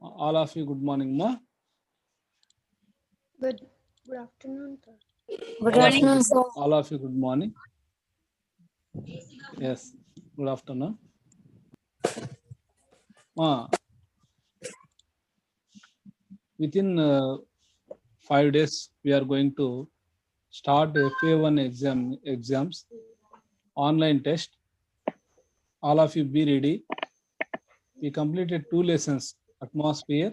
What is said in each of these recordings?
All of you, good morning, ma. Good afternoon, sir. Good afternoon, sir. All of you, good morning. Yes, good afternoon. Within 5 days, we are going to start FA1 exams, online test. All of you be ready. We completed 2 lessons, atmosphere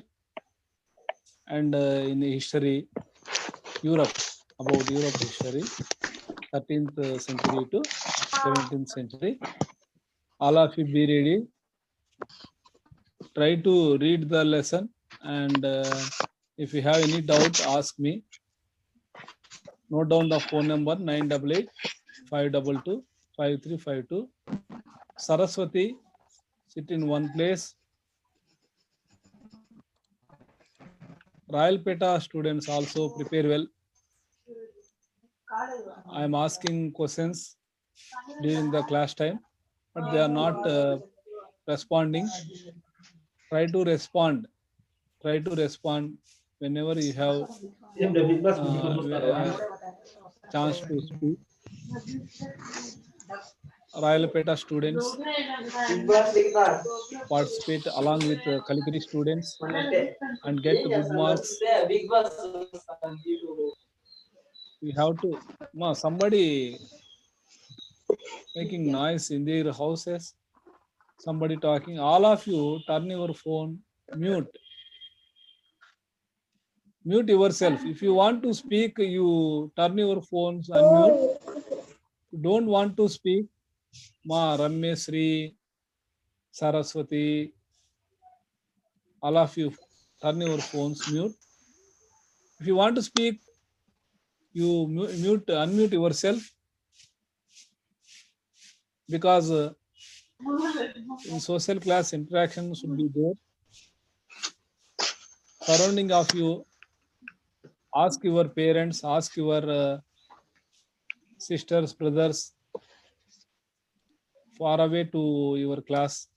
and in history, Europe, about Europe history, 13th century to 17th century. All of you be ready. Try to read the lesson, and if you have any doubt, ask me. Note down the phone number 988 522 5352. Saraswati, sit in one place. Rayalpeta students also prepare well. I am asking questions during the class time, but they are not responding. Try to respond. Try to respond whenever you have chance to speak. Rayalpeta students participate along with Kalikiri students and get good marks. We have to, somebody making noise in their houses, somebody talking. All of you turn your phone mute. Mute yourself. If you want to speak, you turn your phones and mute. You don't want to speak, Rameshri, Saraswati, all of you turn your phones mute. If you want to speak, you unmute yourself, because in social class interaction should be there. Surrounding of you, ask your parents, ask your sisters, brothers, far away to your class,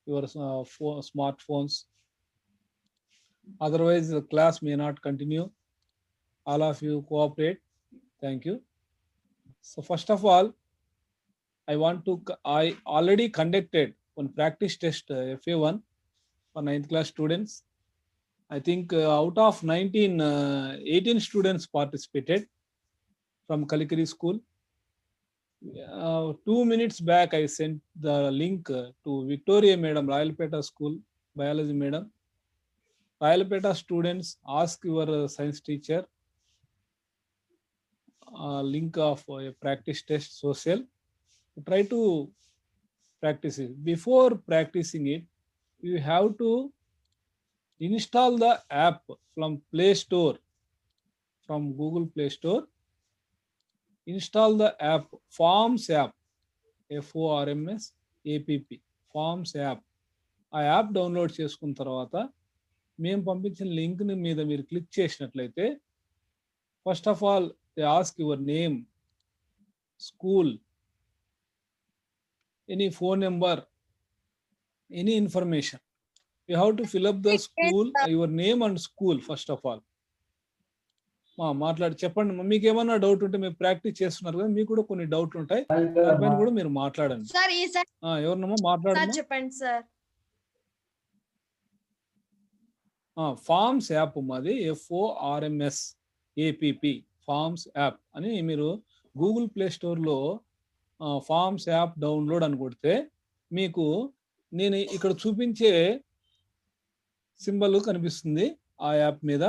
your smartphones. Otherwise, the class may not continue. All of you cooperate. Thank you. So first of all, I already conducted one practice test, FA1 for 9th class students. I think out of 18 students participated from Kalikiri school. 2 minutes back, I sent the link to Victoria Madam, Rayalpeta School, Biology Madam. Rayalpeta students, ask your science teacher link of a practice test social. Try to practice it. Before practicing it, you have to install the app from Play Store, from Google Play Store. Install the app, Forms app, FORMS APP, Forms app. ఆ app download చేసుకున్న తర్వాత మేము పంపించిన లింక్ని మీద మీరు click చేసినట్లయితే, first of all they ask your name, school, any phone number, any information. You have to fill up the school, your name and school first of all. మాట్లాడి చెప్పండి. మీకు ఏమన్నా డౌట్ ఉంటే మీరు ప్రాక్టీస్ చేస్తున్నారు కదా, మీకు కూడా కొన్ని డౌట్లు ఉంటాయి, దానిపైన కూడా మీరు మాట్లాడండి. ఎవరినమ్మా మాట్లాడండి. చెప్పండి సార్. ఫార్మ్స్ యాప్ మాది, FORMS APP, ఫార్మ్స్ యాప్ అని మీరు గూగుల్ ప్లే స్టోర్లో ఫార్మ్స్ యాప్ డౌన్లోడ్ అని కొడితే మీకు నేను ఇక్కడ చూపించే సింబల్ కనిపిస్తుంది ఆ యాప్ మీద.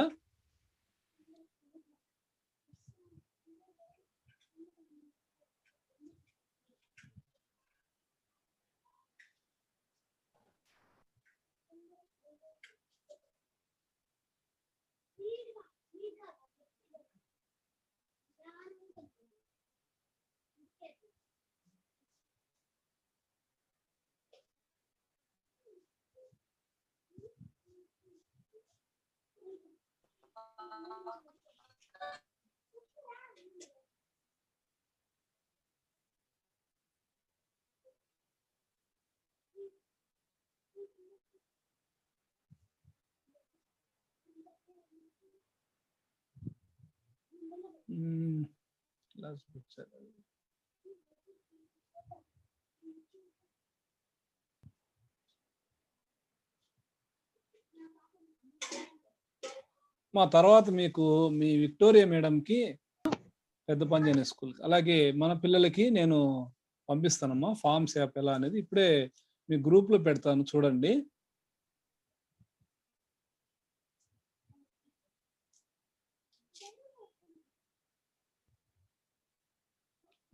Last picture. మా తర్వాత మీకు మీ విక్టోరియా మేడంకి పెద్ద పంజాని స్కూల్ అలాగే మన పిల్లలకి నేను పంపిస్తానమ్మా ఫార్మ్స్ యాప్ ఎలా అనేది ఇప్పుడే మీ గ్రూప్ లో పెడతాను చూడండి.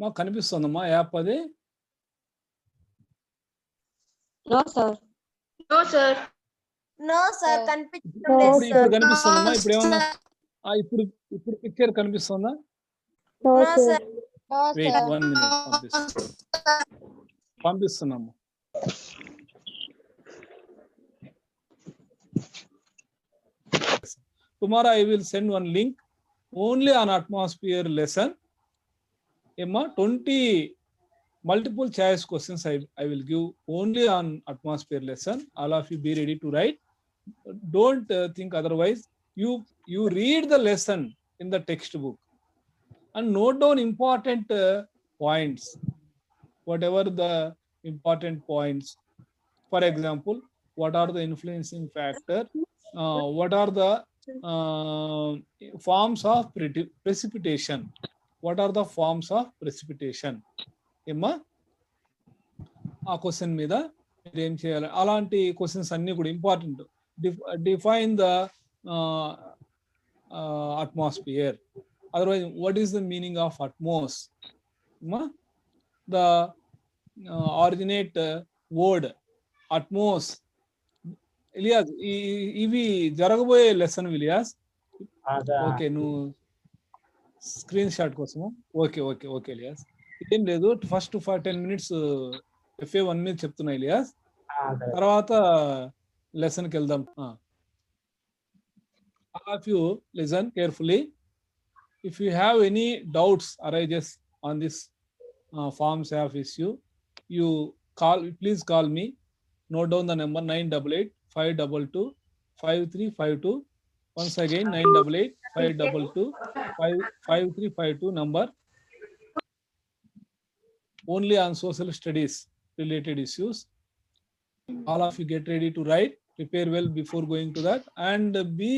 మాకు కనిపిస్తుందమ్మా యాప్ అది. No, sir. No, sir. No, sir. Sir. Confusion No, is, ఇప్పుడు sir. కనిపిస్తుందమ్మా No, ఇప్పుడు ఏమన్నా sir. ఇప్పుడు పిక్చర్ కనిపిస్తుందా? No, No, sir. sir. No, wait sir. 1 minute పంపిస్తున్నాము. Tomorrow I will send one link only on atmosphere lesson. Emma 20 multiple choice questions I will give only on atmosphere lesson. All of you be ready to write. Don't think otherwise. You read the lesson in the textbook and note down important points, whatever the important points. For example, what are the influencing factor? What are the forms of precipitation? What are the forms of precipitation? ఏమ్మా ఆ question మీద మీరు ఏం చేయాలి? అలాంటి questions అన్ని కూడా important. Define the atmosphere. Otherwise, what is the meaning of atmos? The originate word atmos. Ilyas ఇవి జరగబోయే లెసన్ ఇలియాస్. ఓకే నువ్వు స్క్రీన్ షాట్ కోసము. ఓకే ఇలియాస్ ఏం లేదు. ఫస్ట్ 10 minutes FA1 మీద చెప్తున్నా ఇలియాస్, తర్వాత లెసన్కి వెళ్దాం. All of you listen carefully. If you have any doubts arises on this forms of issue, you please call me. Note down the number 988-522-5352. Once again 988-522-5352 number. Only on social studies related issues. All of you get ready to write. Prepare well before going to that and be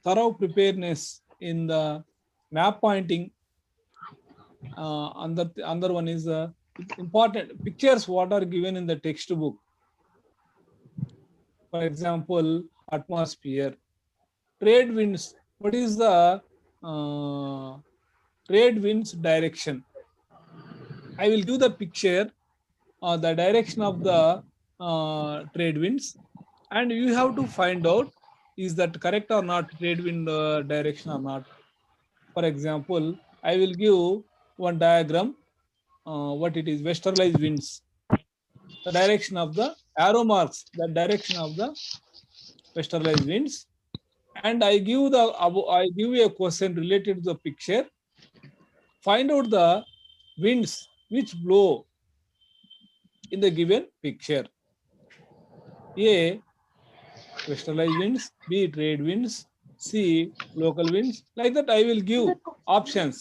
thorough preparedness in the map pointing. Another one is important pictures what are given in the textbook. For example, atmosphere, trade winds. What is the trade winds direction? I will give the picture, the direction of the trade winds, and you have to find out is that correct or not, trade wind direction or not. For example, I will give one diagram. What it is, westerlies winds, the direction of the arrow marks, the direction of the westerlies winds, and I give you a question related to the picture. Find out the winds which blow in the given picture. A, westerlies winds, B, trade winds, C, local winds. Like that I will give options.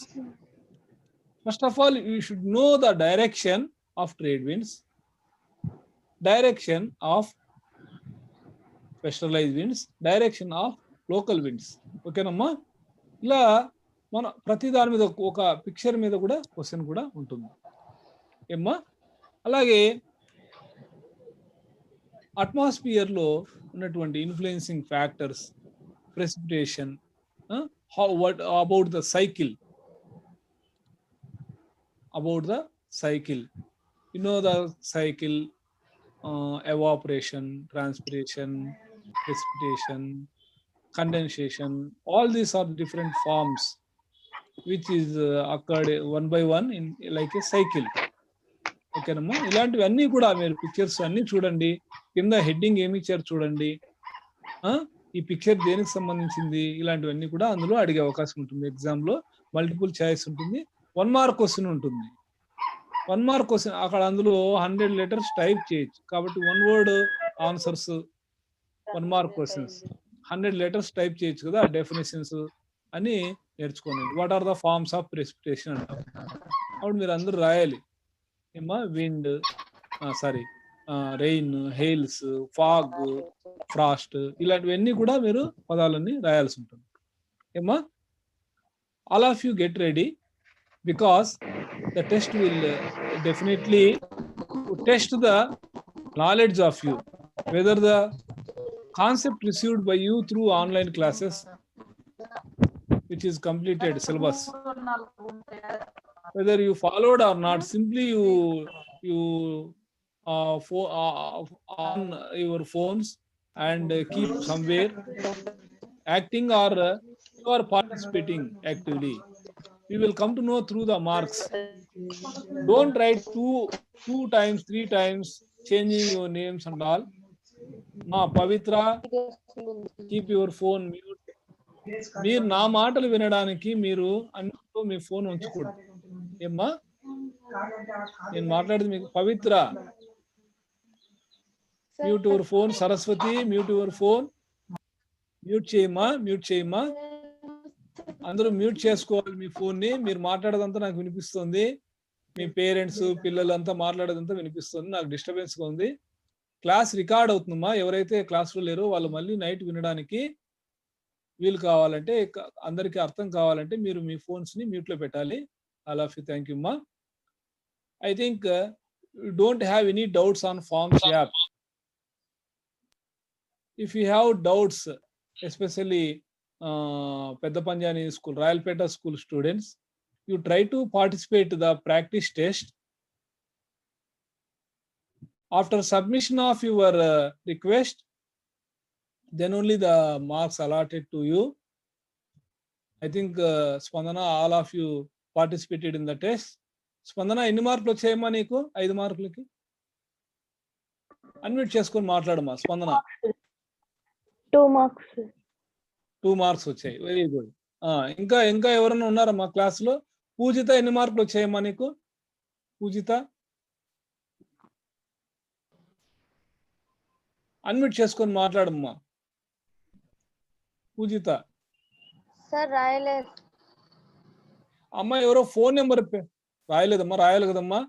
First of all, you should know the direction of trade winds, direction of westerlies winds, direction of local winds. ఓకేనమ్మా? ఇలా మన ప్రతి దాని మీద ఒక picture మీద కూడా question కూడా ఉంటుంది ఏమ్మా. అలాగే అట్మాస్ఫియర్ లో ఉన్నటువంటి influencing factors, precipitation, what about the cycle? About the cycle, you know the cycle, evaporation, transpiration, precipitation, condensation. All these are different forms which is occurred one by one in like a cycle. ఓకేనమ్మా? ఇలాంటివన్నీ కూడా మీరు pictures అన్ని చూడండి. కింద heading ఏమి ఇచ్చారు చూడండి. ఈ పిక్చర్ దేనికి సంబంధించింది, ఇలాంటివన్నీ కూడా అందులో అడిగే అవకాశం ఉంటుంది. ఎగ్జామ్ లో మల్టిపుల్ చాయిస్ ఉంటుంది, 1 mark క్వశ్చన్ ఉంటుంది. 1 mark క్వశ్చన్ అక్కడ అందులో 100 letters టైప్ చేయొచ్చు. కాబట్టి 1 word answers 1 mark questions 100 letters type చేయొచ్చు కదా. డెఫినేషన్స్ అని నేర్చుకోండి. What are the forms of precipitation అంటాం. అప్పుడు మీరు అందరూ రాయాలి. ఏమా wind, sorry rain, hails, fog, frost, ఇలాంటివన్నీ కూడా మీరు పదాలన్నీ రాయాల్సి ఉంటుంది. ఏమా all of you get ready because the test will definitely test the knowledge of you, whether the concept received by you through online classes, which is completed syllabus, whether you followed or not, simply you on your phones and keep somewhere acting, or you are participating actively. We will come to know through the marks. Don't write two times, 3 times, changing your names and all. Pavitra, keep your phone mute. మీరు నా మాటలు వినడానికి మీరు అన్నిట్లో మీ phone ఉంచకూడదు. ఏమ్మా నేను మాట్లాడేది మీకు. Pavitra, mute your phone. Saraswati, mute your phone. Mute చేయమ్మా. అందరూ మ్యూట్ చేసుకోవాలి మీ ఫోన్ ని. మీరు మాట్లాడేదంతా నాకు వినిపిస్తుంది. మీ పేరెంట్స్, పిల్లలు అంతా మాట్లాడేదంతా వినిపిస్తుంది. నాకు డిస్టర్బెన్స్ గా ఉంది. క్లాస్ రికార్డ్ అవుతుందమ్మా. ఎవరైతే క్లాస్ లో లేరో వాళ్ళు మళ్ళీ నైట్ వినడానికి వీలు కావాలంటే, అందరికీ అర్థం కావాలంటే మీరు మీ ఫోన్స్ ని మ్యూట్ లో పెట్టాలి. All of you, thank you అమ్మా. I think you don't have any doubts on forms app. If you have doubts, especially Pedda Panjani school, Rayalapeta school students, you try to participate the practice test. After submission of your request, then only the marks allotted to you. I think Spandana, all of you participated in the test. Spandana, ఎన్ని మార్కులు వచ్చాయమ్మా నీకు? 5 మార్కులకి unmute చేసుకొని మాట్లాడమ్మా. స్పందన 2 marks. 2 marks వచ్చాయి. Very good. ఇంకా ఎవరైనా ఉన్నారమ్మా క్లాస్ లో? పూజిత, ఎన్ని మార్కులు వచ్చాయమ్మా నీకు? పూజిత అన్మ్యూట్ చేసుకొని మాట్లాడమ్మా. పూజిత సార్ రాయలేదు. అమ్మా ఎవరో ఫోన్ నెంబర్ రాయలేదమ్మా. రాయాలి కదమ్మా.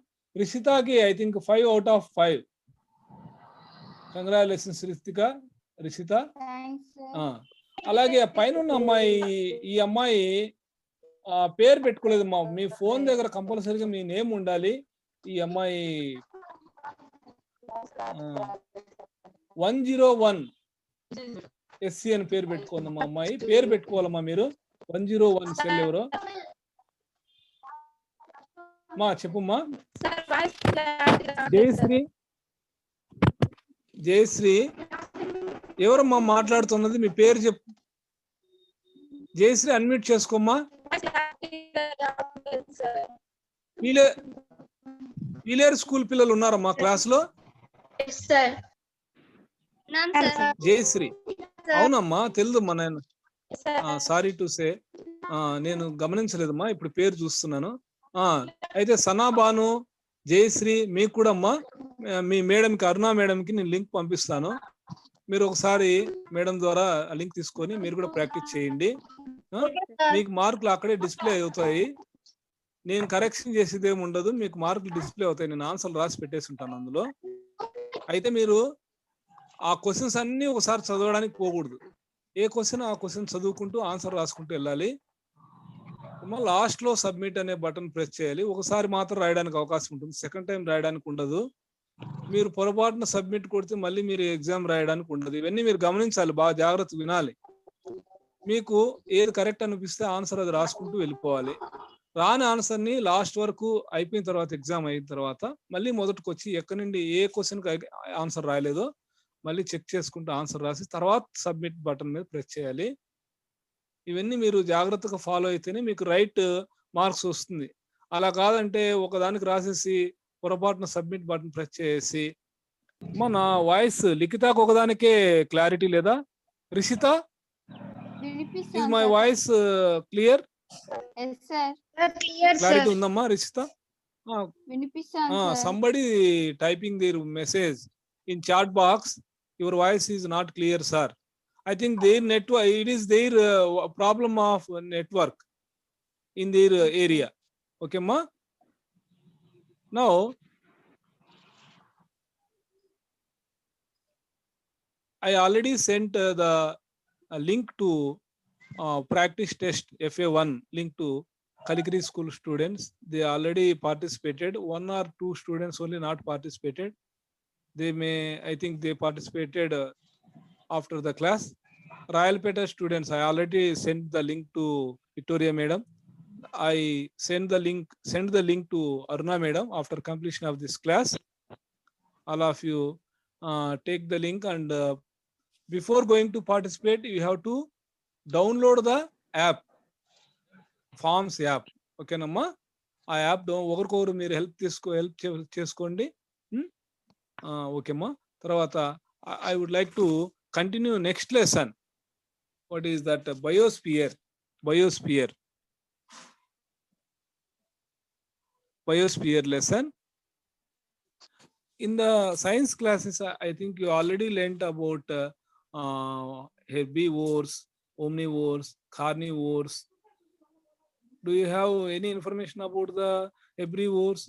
రిషితాకి I think 5 out of 5. Congratulations Rishitha. అలాగే పైన ఉన్న అమ్మాయి, ఈ అమ్మాయి పేరు పెట్టుకోలేదమ్మా. మీ ఫోన్ దగ్గర కంపల్సరీగా మీ నేమ్ ఉండాలి. ఈ అమ్మాయి 101 SC అని పేరు పెట్టుకోందమ్మా. అమ్మాయి పేరు పెట్టుకోవాలమ్మా మీరు. 101 సెల్ ఎవరో మా చెప్పమ్మా. జయశ్రీ ఎవరమ్మా మాట్లాడుతున్నది? మీ పేరు చెప్పు. జయశ్రీ అన్మ్యూట్ చేసుకోమ్మా. వీలేరు స్కూల్ పిల్లలు ఉన్నారమ్మా క్లాస్ లో? జయశ్రీ అవునమ్మా, తెలుదమ్మా. నేను సారీ టు సే, నేను గమనించలేదమ్మా, ఇప్పుడు పేరు చూస్తున్నాను. అయితే సనాబాను, జయశ్రీ మీకు కూడా అమ్మా, మీ మేడంకి, అరుణా మేడంకి నేను లింక్ పంపిస్తాను. మీరు ఒకసారి మేడం ద్వారా లింక్ తీసుకొని మీరు కూడా ప్రాక్టీస్ చేయండి. మీకు మార్కులు అక్కడే డిస్ప్లే అవుతాయి. నేను కరెక్షన్ చేసేది ఏమి ఉండదు, మీకు మార్కులు డిస్ప్లే అవుతాయి. నేను ఆన్సర్లు రాసి పెట్టేసి ఉంటాను అందులో. అయితే మీరు ఆ క్వశ్చన్స్ అన్ని ఒకసారి చదవడానికి పోకూడదు. ఏ క్వశ్చన్ ఆ క్వశ్చన్ చదువుకుంటూ ఆన్సర్ రాసుకుంటూ వెళ్ళాలి. లాస్ట్ లో సబ్మిట్ అనే బటన్ ప్రెస్ చేయాలి. ఒకసారి మాత్రం రాయడానికి అవకాశం ఉంటుంది, సెకండ్ టైం రాయడానికి ఉండదు. మీరు పొరపాటున సబ్మిట్ కొడితే మళ్ళీ మీరు ఎగ్జామ్ రాయడానికి ఉండదు. ఇవన్నీ మీరు గమనించాలి, బాగా జాగ్రత్త వినాలి. మీకు ఏది కరెక్ట్ అనిపిస్తే ఆన్సర్ అది రాసుకుంటూ వెళ్ళిపోవాలి. రాని ఆన్సర్ ని లాస్ట్ వరకు అయిపోయిన తర్వాత, ఎగ్జామ్ అయిన తర్వాత మళ్ళీ మొదటికి వచ్చి ఎక్కడి నుండి ఏ క్వశ్చన్ కి ఆన్సర్ రాయలేదో మళ్ళీ చెక్ చేసుకుంటూ ఆన్సర్ రాసి తర్వాత సబ్మిట్ బటన్ మీద ప్రెస్ చేయాలి. ఇవన్నీ మీరు జాగ్రత్తగా ఫాలో అయితేనే మీకు రైట్ మార్క్స్ వస్తుంది. అలా కాదంటే ఒకదానికి రాసేసి పొరపాటున సబ్మిట్ బటన్ ప్రెస్ చేసి, నా వాయిస్ లిఖితాకు ఒకదానికే క్లారిటీ లేదా? Rishitha, is my voice clear? Clarity ఉందమ్మా Rishitha? Somebody typing there message in chat box, your voice is not clear sir. I think their network, it is their problem of network in their area. Okay, ma? Now, I already sent the link to practice test FA1 link to Kalikri school students. They already participated. One or two students only not participated. They may, I think they participated after the class. Rayalpeta students, I already sent the link to Victoria madam. I send the link to Aruna madam after completion of this class. All of you take the link, and before going to participate, you have to download the app, forms app. ఓకేనమ్మా, ఆ app ఒకరికొకరు మీరు help చేసుకోండి. ఓకేమ్మా. తర్వాత I would like to continue next lesson. What is that? Biosphere. lesson. In the science classes, I think you already learnt about herbivores, omnivores, carnivores. Do you have any information about the herbivores,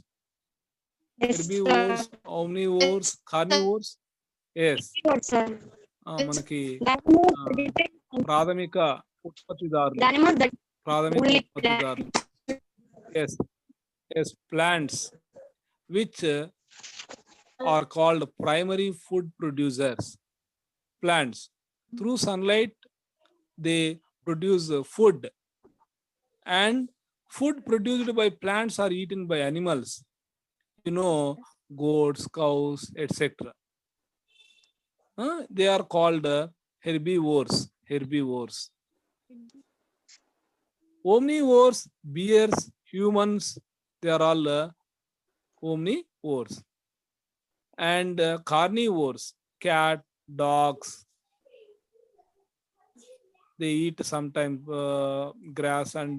herbivores, omnivores, carnivores? Yes. మనకి ప్రాథమిక ఉత్పత్తిదారులు. Yes, plants which are called primary food producers. Plants, through sunlight, they produce food, and food produced by plants are eaten by animals. You know, goats, cows, etc. They are called herbivores. Omnivores, bears, humans, they are all omnivores. And carnivores, cat, dogs, they eat sometimes grass and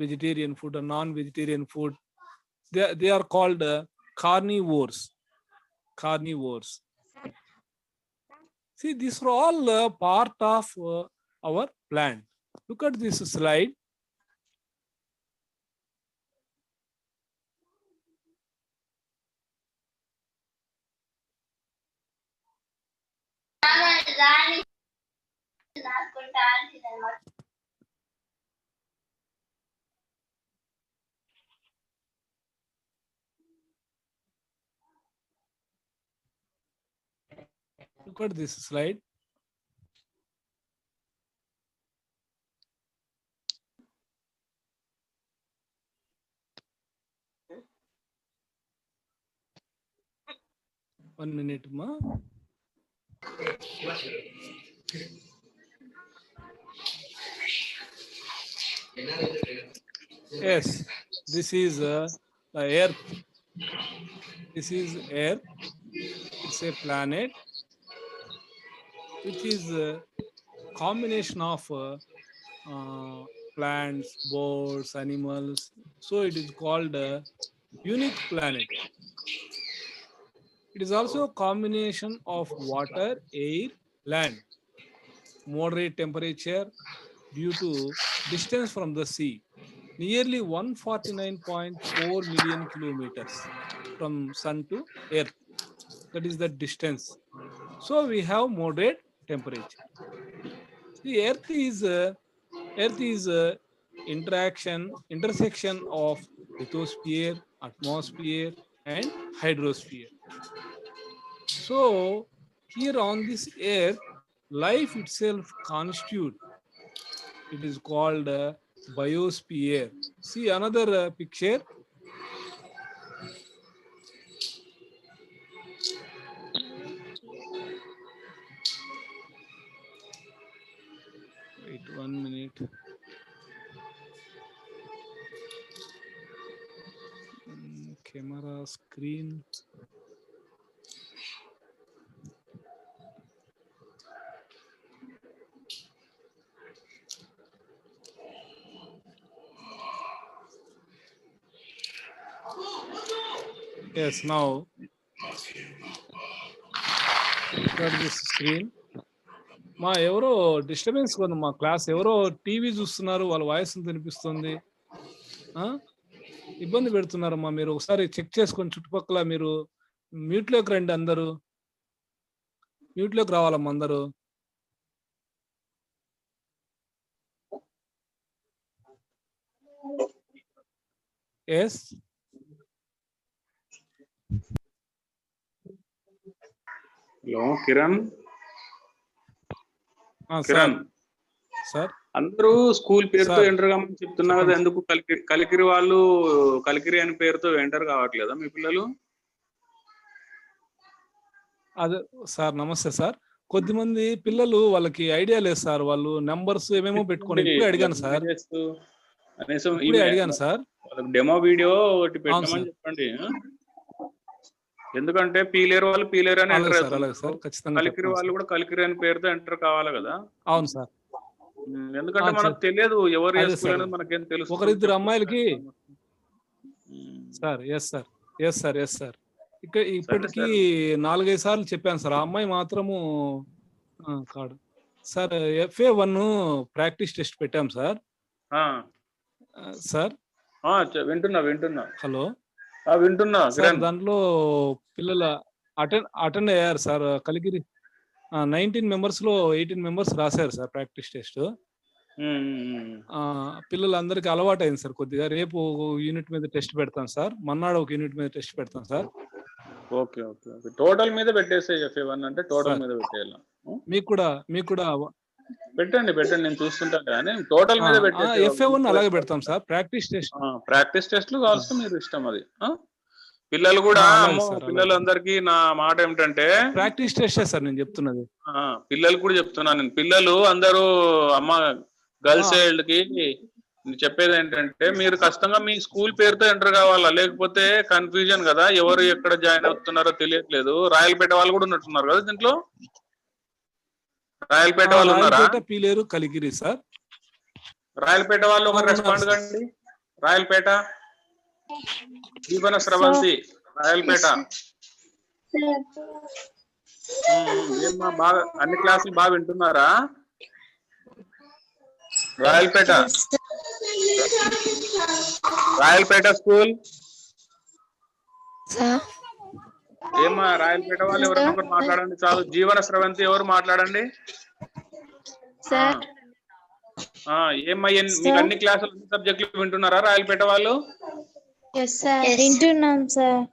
vegetarian food or non-vegetarian food. They are called carnivores. See, these are all part of our plant. Look at this slide. Look at this slide. One minute, ma. Yes, this is the Earth. This is Earth. It's a planet which is a combination of plants, birds, animals. So it is called a unique planet. It is also a combination of water, air, land. Moderate temperature due to distance from the sea. Nearly 149.4 million kilometers from sun to earth. That is the distance. So we have moderate temperature. The earth is a intersection of lithosphere, atmosphere, and hydrosphere. So here on this earth, life itself constitutes. It is called biosphere. See another picture. Wait 1 minute. Camera screen. Yes, now this screen. మా ఎవరో disturbance కొంది మా class. ఎవరో TV చూస్తున్నారు, వాళ్ళ voice వినిపిస్తుంది. ఇబ్బంది పెడుతున్నారమ్మా. మీరు ఒకసారి చెక్ చేసుకొని చుట్టుపక్కల మీరు మ్యూట్లోకి రండి. అందరూ మ్యూట్లోకి రావాలమ్మా అందరూ. Yes hello Kiran. Kiran sir, అందరూ స్కూల్ పేరుతో సార్. ఎంటర్ కామని చెప్తున్నారు కదా, ఎందుకు కలికిరి వాళ్ళు కలికిరి అని పేరుతో ఎంటర్ కావట్లేదా మీ పిల్లలు? అదే సార్, నమస్తే సార్. కొద్దిమంది పిల్లలు వాళ్ళకి ఐడియా లేదు సార్, వాళ్ళు నెంబర్స్ ఏమేమో పెట్టుకోండి. ఇప్పుడే అడిగాను సార్, ఇప్పుడే అడిగాను సార్. వాళ్ళకి డెమో వీడియో ఒకటి పెట్టమని చెప్పండి. ఎందుకంటే పీలేరు వాళ్ళు పీలేరు అని ఎంటర్ అవుతారు, కలికిరి వాళ్ళు కూడా కలికిరి అని పేరుతో ఎంటర్ కావాలి కదా. అవును సార్. ఎందుకంటే మనకు తెలియదు ఎవరు ఏ స్కూల్ అనేది మనకేం తెలుసు. ఒకరిద్దరు అమ్మాయిలకి sir. Yes sir, yes sir, yes sir. ఇక్కడ ఇప్పటికీ 4-5 సార్లు చెప్పాను సార్. ఆ అమ్మాయి మాత్రము కాదు సార్. FA1 ప్రాక్టీస్ టెస్ట్ పెట్టాం సార్. సార్ వింటున్నా. హలో, వింటున్నా. దాంట్లో పిల్లలు అటెండ్ అయ్యారు సార్. కలిగిరి 19 మెంబర్స్ లో 18 మెంబర్స్ రాశారు సార్ ప్రాక్టీస్ టెస్ట్. పిల్లలందరికీ అలవాటు అయింది సార్ కొద్దిగా. రేపు యూనిట్ మీద టెస్ట్ పెడతాం సార్, మన్నాడు ఒక యూనిట్ మీద టెస్ట్ పెడతాం sir. Okay okay okay. Total మీద పెట్టేసే FA1 అంటే టోటల్ మీద పెట్టేయాలి. మీకు కూడా పెట్టండి నేను చూస్తుంటాను కానీ టోటల్ మీద పెట్టేసి FA1 అలాగే పెడతాం సార్. ప్రాక్టీస్ టెస్ట్లు కావాల్సి మీరు ఇష్టం అది. పిల్లలు కూడా పిల్లలందరికీ నా మాట ఏమిటంటే ప్రాక్టీస్ టెస్ట్ సార్ నేను చెప్తున్నది. పిల్లలు కూడా చెప్తున్నాను నేను. పిల్లలు అందరూ అమ్మ గర్ల్స్ చైల్డ్ కి చెప్పేది ఏంటంటే మీరు ఖచ్చితంగా మీ స్కూల్ పేరుతో ఎంటర్ కావాలా, లేకపోతే కన్ఫ్యూజన్ కదా, ఎవరు ఎక్కడ జాయిన్ అవుతున్నారో తెలియట్లేదు. రాయలపేట వాళ్ళు కూడా ఉన్నట్టున్నారు కదా దీంట్లో. రాయలపేట వాళ్ళు ఉన్నారా? పీలేరు కలిగిరి సార్. రాయలపేట వాళ్ళు ఒక రెస్పాండ్ కండి. రాయలపేట జీవన స్రవంతి రాయలపేట. ఏమ్మా బాగా అన్ని క్లాసులు బాగా వింటున్నారా? రాయలపేట స్కూల్ ఏమ్మా రాయలపేట వాళ్ళు ఎవరైనా ఒకరు మాట్లాడండి చాలు. జీవన స్రవంతి ఎవరు మాట్లాడండి. ఏమ్మా మీకు అన్ని క్లాసులు అన్ని సబ్జెక్టులు వింటున్నారా రాయలపేట వాళ్ళు? వింటున్నాం సార్.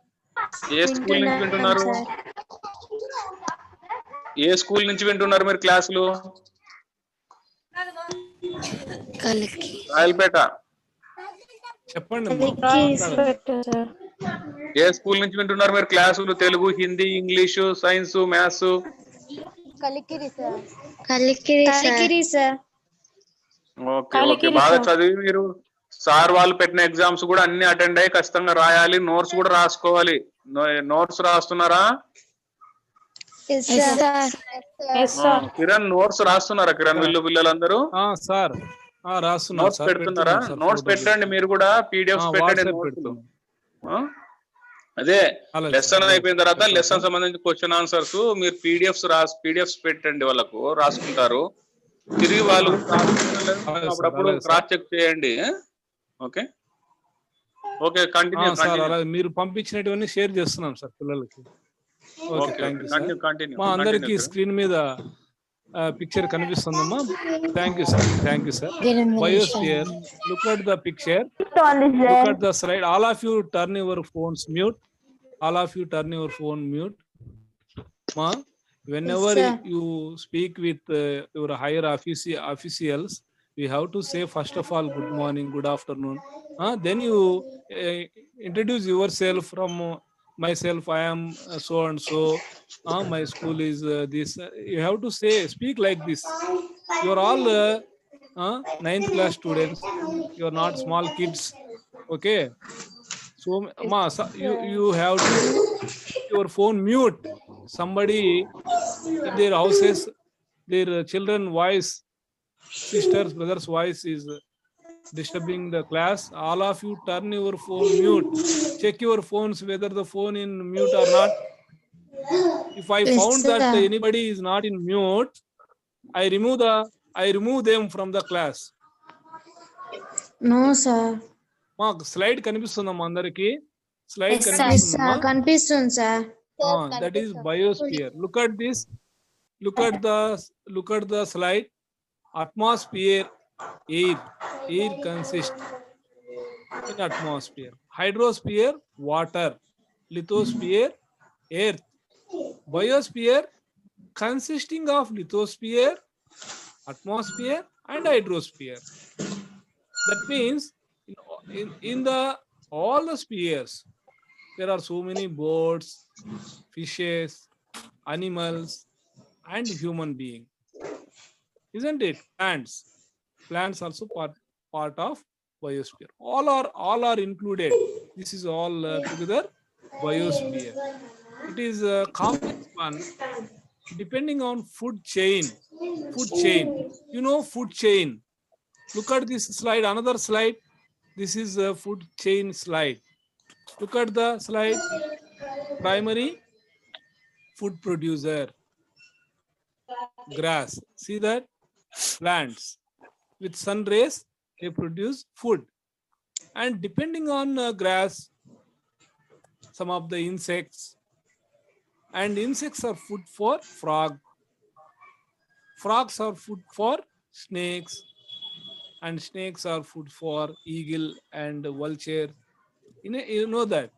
ఏ స్కూల్ నుంచి వింటున్నారు? ఏ స్కూల్ నుంచి వింటున్నారు మీరు క్లాసులు? రాయలపేట. చెప్పండి. ఏ స్కూల్ నుంచి వింటున్నారు మీరు క్లాసులు? Telugu, Hindi, English, science, maths? Kalikiri sir. Okay okay. బాగా చదివి మీరు సార్ వాళ్ళు పెట్టిన ఎగ్జామ్స్ కూడా అన్ని అటెండ్ అయ్యి ఖచ్చితంగా రాయాలి. నోట్స్ కూడా రాసుకోవాలి. నోట్స్ రాస్తున్నారా? కిరణ్ నోట్స్ రాస్తున్నారా? కిరణ్ వీళ్ళు పిల్లలందరూ సార్ నోట్స్ పెడుతున్నారా? నోట్స్ పెట్టండి మీరు కూడా. పీడిఎఫ్స్ పెట్టండి. అదే లెసన్ అయిపోయిన తర్వాత లెసన్ సంబంధించిన క్వశ్చన్ ఆన్సర్స్ మీరు పీడిఎఫ్స్ పెట్టండి, వాళ్ళకు రాసుకుంటారు. తిరిగి వాళ్ళు అప్పుడప్పుడు క్రాస్ చెక్ చేయండి. Okay okay. కంటిన్యూ. మీరు పంపించినటువంటి షేర్ చేస్తున్నాం సార్ పిల్లలకి. మా అందరికి స్క్రీన్ మీద పిక్చర్ కనిపిస్తుందమ్మా. Thank you sir. Biosphere, look at the picture, look at the slide. All of you turn your phones mute. Ma, whenever you speak with your higher officials, we have to say first of all good morning, good afternoon. Then you introduce yourself from myself. I am so and so. My school is this. You have to speak like this. You are all 9th class students. You are not small kids. Okay. So, ma, you have to keep your phone mute. Somebody in their houses, their children voice, sisters, brothers voice is disturbing the class. All of you turn your phone mute. Check your phones whether the phone in mute or not. If I Yes, found that sir. anybody is not in mute, I remove them from the class. No, sir. మాకు slide కనిపిస్తుందమ్మా అందరికి slide Yes, sir. కనిపిస్తుందమ్మా కనిపిస్తుంది sir. that is biosphere. Look at this, look at the slide. Atmosphere, air consists in atmosphere. Hydrosphere, water. Lithosphere, earth. Biosphere consisting of lithosphere, atmosphere and hydrosphere. That means in the all the spheres there are so many birds, fishes, animals and human being, isn't it? Plants also part of biosphere. All are included. This is all together biosphere. It is a complex one depending on food chain. You know food chain. Look at this slide, another slide. This is a food chain slide. Look at the slide. Primary food producer, grass. See that? Plants. With sun rays, they produce food. And depending on grass, some of the insects. And insects are food for frog. Frogs are food for snakes. And snakes are food for eagle and vulture. You know that,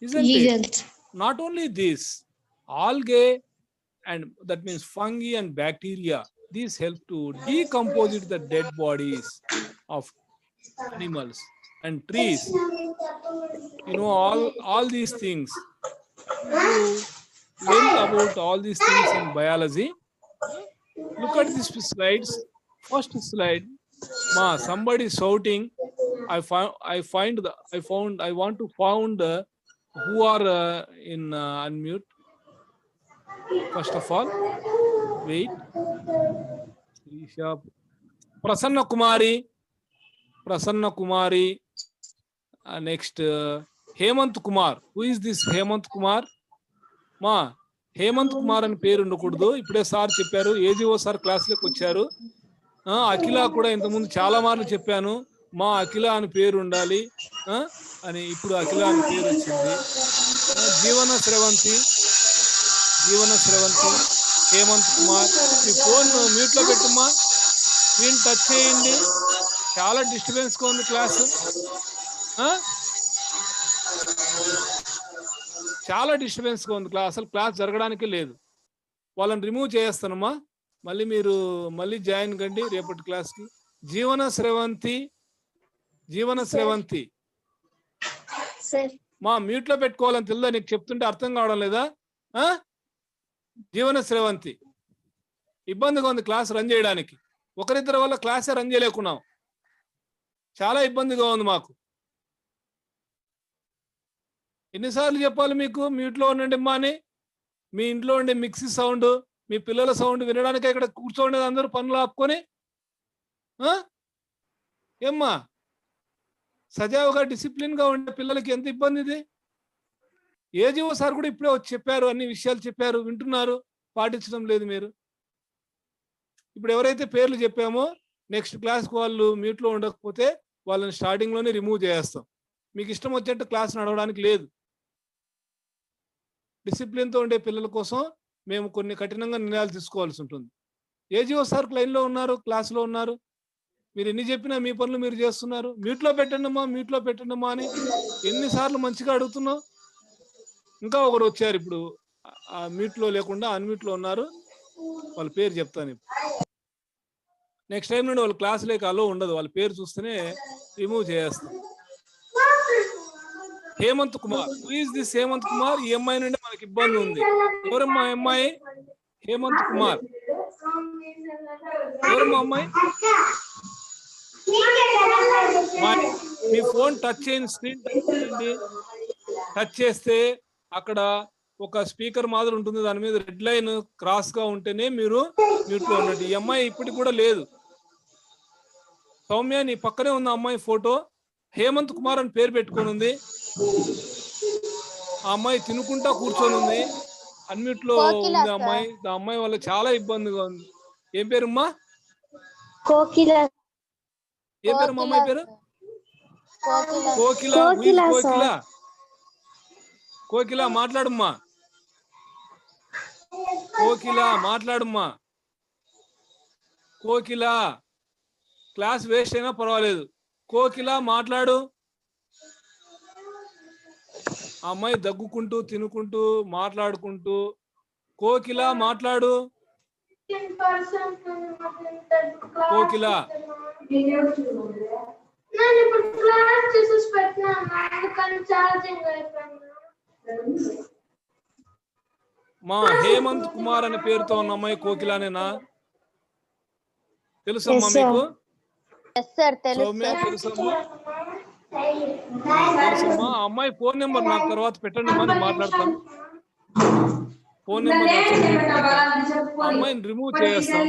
isn't it? Not only this, algae, and that means fungi and bacteria, these help to decompose the dead bodies of animals and trees. You know all these things. You learn about all these things in biology. Look at these slides. First slide, somebody shouting. I want to found who are in unmute. First of all, wait. Prasanna Kumari. Next, Hemant Kumar. Who is this Hemant Kumar? Hemant Kumar అని పేరు ఉండకూడదు. ఇప్పుడే sir చెప్పారు, ఏజీఓ sir క్లాస్లోకి వచ్చారు. అఖిల కూడా ఇంతకుముందు చాలా మార్లు చెప్పాను, అఖిల అని పేరు ఉండాలి అని. ఇప్పుడు అఖిల అని పేరు వచ్చింది. జీవన స్రవంతి, హేమంత్ కుమార్. మీ ఫోన్ మ్యూట్ లో పెట్టుమా, స్క్రీన్ టచ్ చేయండి. చాలా డిస్టర్బెన్స్ గా ఉంది క్లాసు, చాలా డిస్టర్బెన్స్ గా ఉంది క్లాస్. అసలు క్లాస్ జరగడానికి లేదు. వాళ్ళని రిమూవ్ చేస్తానమ్మా. మళ్ళీ మీరు జాయిన్ కండి రేపటి క్లాస్ కి. జీవన స్రవంతి మ్యూట్ లో పెట్టుకోవాలని తెలుదా నీకు? చెప్తుంటే అర్థం కావడం లేదా? జీవన స్రవంతి, ఇబ్బందిగా ఉంది క్లాస్ రన్ చేయడానికి. ఒకరిద్దరి వల్ల క్లాసే రన్ చేయలేకున్నాం. చాలా ఇబ్బందిగా ఉంది మాకు. ఎన్నిసార్లు చెప్పాలి మీకు మ్యూట్ లో ఉండండి అమ్మా అని? మీ ఇంట్లో ఉండే మిక్సీ సౌండ్, మీ పిల్లల సౌండ్ వినడానికి ఇక్కడ కూర్చోండి అందరూ పనులు ఆపుకొని. ఏమ్మా సజావుగా డిసిప్లిన్ గా ఉండే పిల్లలకి ఎంత ఇబ్బంది ఇది. ఏజీఓ సార్ కూడా ఇప్పుడే వచ్చి చెప్పారు, అన్ని విషయాలు చెప్పారు, వింటున్నారు, పాటించడం లేదు మీరు. ఇప్పుడు ఎవరైతే పేర్లు చెప్పామో నెక్స్ట్ క్లాస్కి వాళ్ళు మ్యూట్ లో ఉండకపోతే వాళ్ళని స్టార్టింగ్ లోనే రిమూవ్ చేస్తాం. మీకు ఇష్టం వచ్చేట్టు క్లాస్ నడవడానికి లేదు. డిసిప్లిన్ తో ఉండే పిల్లల కోసం మేము కొన్ని కఠినంగా నిర్ణయాలు తీసుకోవాల్సి ఉంటుంది. ఏజీఓ సార్ లైన్లో ఉన్నారు, క్లాస్లో ఉన్నారు. మీరు ఎన్ని చెప్పినా మీ పనులు మీరు చేస్తున్నారు. మ్యూట్ లో పెట్టండమ్మా అని ఎన్నిసార్లు మంచిగా అడుగుతున్నావు. ఇంకా ఒకరు వచ్చారు ఇప్పుడు, మ్యూట్ లో లేకుండా అన్మ్యూట్ లో ఉన్నారు. వాళ్ళ పేరు చెప్తాను. నెక్స్ట్ టైం నుండి వాళ్ళ క్లాస్ లేక అలో ఉండదు. వాళ్ళ పేరు చూస్తేనే రిమూవ్ చేస్తాం. Hemant Kumar. Who is this Hemant Kumar? ఈ అమ్మాయి నుండి మనకి ఇబ్బంది ఉంది. ఎవరమ్మా అమ్మాయి? హేమంత్ కుమార్. ఎవరమ్మా అమ్మాయి? మీ ఫోన్ టచ్ చేయండి, స్క్రీన్ టచ్ చేయండి. టచ్ చేస్తే అక్కడ ఒక స్పీకర్ మాదిరి ఉంటుంది, దాని మీద రెడ్ లైన్ క్రాస్ గా ఉంటేనే మీరు మ్యూట్ లో ఉన్నట్టు. ఈ అమ్మాయి ఇప్పటికి కూడా లేదు. సౌమ్య, నీ పక్కనే ఉన్న అమ్మాయి ఫోటో హేమంత్ కుమార్ అని పేరు పెట్టుకొని ఉంది. ఆ అమ్మాయి తినుకుంటా కూర్చొని ఉంది. ఆ అన్మ్యూట్ లో కోకిల ఉంది సార్. అమ్మాయి. ఆ అమ్మాయి వల్ల చాలా ఇబ్బందిగా ఉంది. ఏం పేరమ్మా? కోకిల ఏం పేరమ్మా అమ్మాయి పేరు? కోకిల కోకిల. కోకిల కోకిల. సార్. కోకిల మాట్లాడమ్మా. కోకిల మాట్లాడమ్మా. కోకిల క్లాస్ వేస్ట్ అయినా పర్వాలేదు. కోకిల మాట్లాడు. ఆ అమ్మాయి దగ్గుకుంటూ తినుకుంటూ మాట్లాడుకుంటూ. కోకిల మాట్లాడు. కోకిల నేను ఇప్పుడు క్లాస్ చేసేసి పెట్టినాను అందుకని ఛార్జింగ్ అయిపోయింది. మా హేమంత్ కుమార్ అనే పేరుతో ఉన్న అమ్మాయి కోకిలానేనా? తెలుసమ్మా Yes, sir. మీకు? ఎస్ సార్ తెలుసు సౌమ్య సార్. తెలుసమ్మా? తెలుసమ్మా. ఆ అమ్మాయి ఫోన్ నెంబర్ నాకు తర్వాత పెట్టండి అమ్మా, నేను మాట్లాడతాను. ఫోన్ నెంబర్ నాకు separate పెట్టండి. ఆ అమ్మాయిని రిమూవ్ చేస్తాం.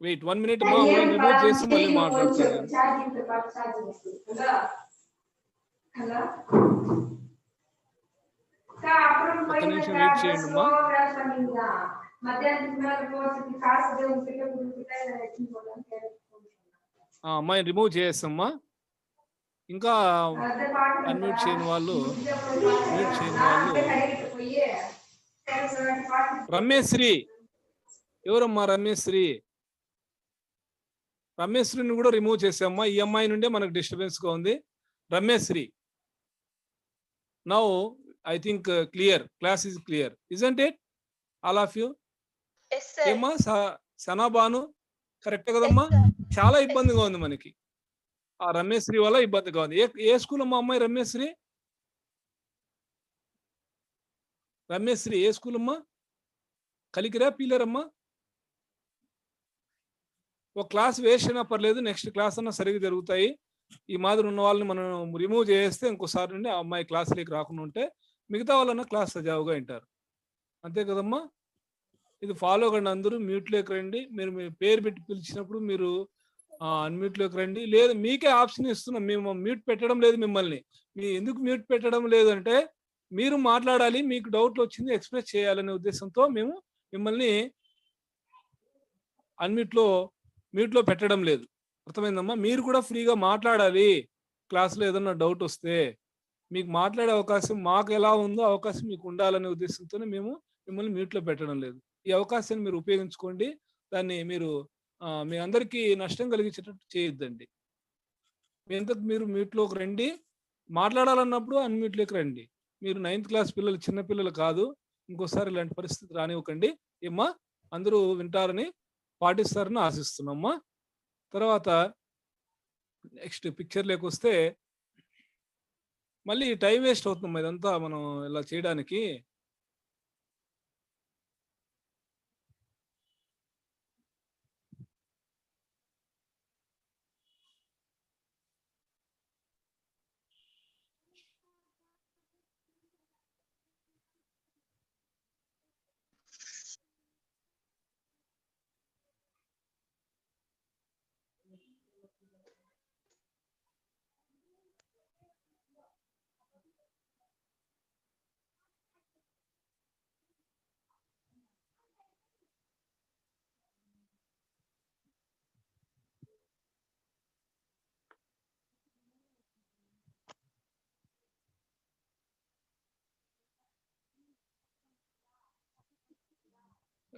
వెయిట్ 1 minute అమ్మా. అమ్మాయిని రిమూవ్ చేసి మళ్ళీ మాట్లాడతాను నేను. ఒక్క నిమిషం వెయిట్ చేయండి అమ్మా. ఆ అమ్మాయిని రిమూవ్ చేస్తామ్మా. ఇంకా అన్మ్యూట్ చేయని వాళ్ళు రమేశ్రీ. ఎవరమ్మా రమేశ్రీ? రమేశ్రీని కూడా రిమూవ్ చేసామ్మా. ఈ అమ్మాయి నుండే మనకు డిస్టర్బెన్స్ గా ఉంది. Rameshri. Now I think clear. Class is clear, isn't it? All of you. ఏమ్మా సనాబాను కరెక్ట్ కదమ్మా? చాలా ఇబ్బందిగా ఉంది మనకి. ఆ రమేశ్రీ వల్ల ఇబ్బందిగా ఉంది. ఏ స్కూల్ అమ్మా అమ్మాయి రమేశ్రీ? రమేశ్రీ ఏ స్కూల్ అమ్మా? కలికిరా పీలరమ్మా? ఒక క్లాస్ వేస్ట్ అయినా పర్లేదు, నెక్స్ట్ క్లాస్ అన్నా సరిగ్గా జరుగుతాయి. ఈ మాదిరి ఉన్న వాళ్ళని మనం రిమూవ్ చేస్తే ఇంకోసారి నుండి ఆ అమ్మాయి క్లాసులోకి రాకుండా ఉంటే మిగతా వాళ్ళన్నా క్లాస్ సజావుగా వింటారు. అంతే కదమ్మా? ఇది ఫాలో కండి. అందరూ మ్యూట్లోకి రండి. మీరు మీ పేరు పెట్టి పిలిచినప్పుడు మీరు అన్మ్యూట్లోకి రండి. లేదు మీకే ఆప్షన్ ఇస్తున్నాం. మేము మ్యూట్ పెట్టడం లేదు మిమ్మల్ని. మీ ఎందుకు మ్యూట్ పెట్టడం లేదంటే మీరు మాట్లాడాలి, మీకు డౌట్లు వచ్చింది ఎక్స్ప్రెస్ చేయాలనే ఉద్దేశంతో మేము మిమ్మల్ని మ్యూట్లో పెట్టడం లేదు. అర్థమైందమ్మా? మీరు కూడా ఫ్రీగా మాట్లాడాలి. క్లాస్లో ఏదన్నా డౌట్ వస్తే మీకు మాట్లాడే అవకాశం మాకు ఎలా ఉందో అవకాశం మీకు ఉండాలనే ఉద్దేశంతోనే మేము మిమ్మల్ని మ్యూట్లో పెట్టడం లేదు. ఈ అవకాశాన్ని మీరు ఉపయోగించుకోండి. దాన్ని మీరు మీ అందరికీ నష్టం కలిగించేటట్టు చేయొద్దండి. మీరు మ్యూట్లోకి రండి. మాట్లాడాలన్నప్పుడు అన్మ్యూట్లోకి రండి. మీరు 9th క్లాస్ పిల్లలు, చిన్న పిల్లలు కాదు. ఇంకోసారి ఇలాంటి పరిస్థితి రానివ్వకండి. ఏమ్మా అందరూ వింటారని పాటిస్తారని ఆశిస్తున్నామ్మా. తర్వాత నెక్స్ట్ పిక్చర్లోకి వస్తే మళ్ళీ టైం వేస్ట్ అవుతుందమ్మా ఇదంతా మనం ఇలా చేయడానికి.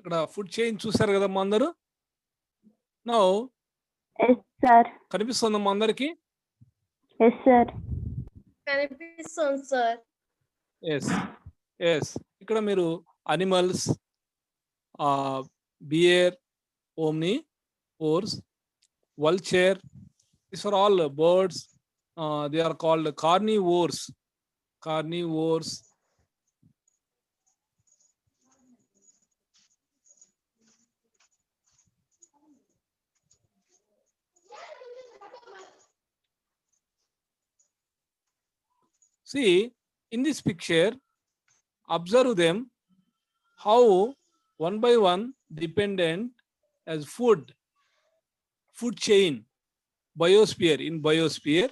ఇక్కడ ఫుడ్ చైన్ చూసారు కదమ్మా అందరూ. Now yes sir. కనిపిస్తుందమ్మా అందరికి? Yes sir. కనిపిస్తుంది సార్. ఎస్. ఇక్కడ మీరు animals, bear, omnivores, vulture, these are all birds. They are called carnivores. See, in this picture, observe them how one by one dependent as food chain, biosphere. In biosphere,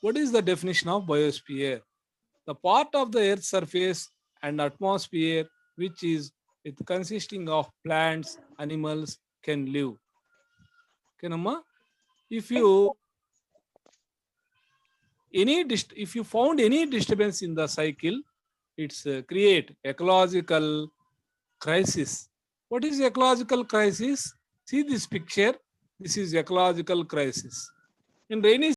What is the definition of biosphere? The part of the Earth's surface and atmosphere which is it consisting of plants, animals can live. Kenamma? If you if you found any disturbance in the cycle, it's create ecological crisis. What is ecological crisis? See this picture. This is ecological crisis. In rainy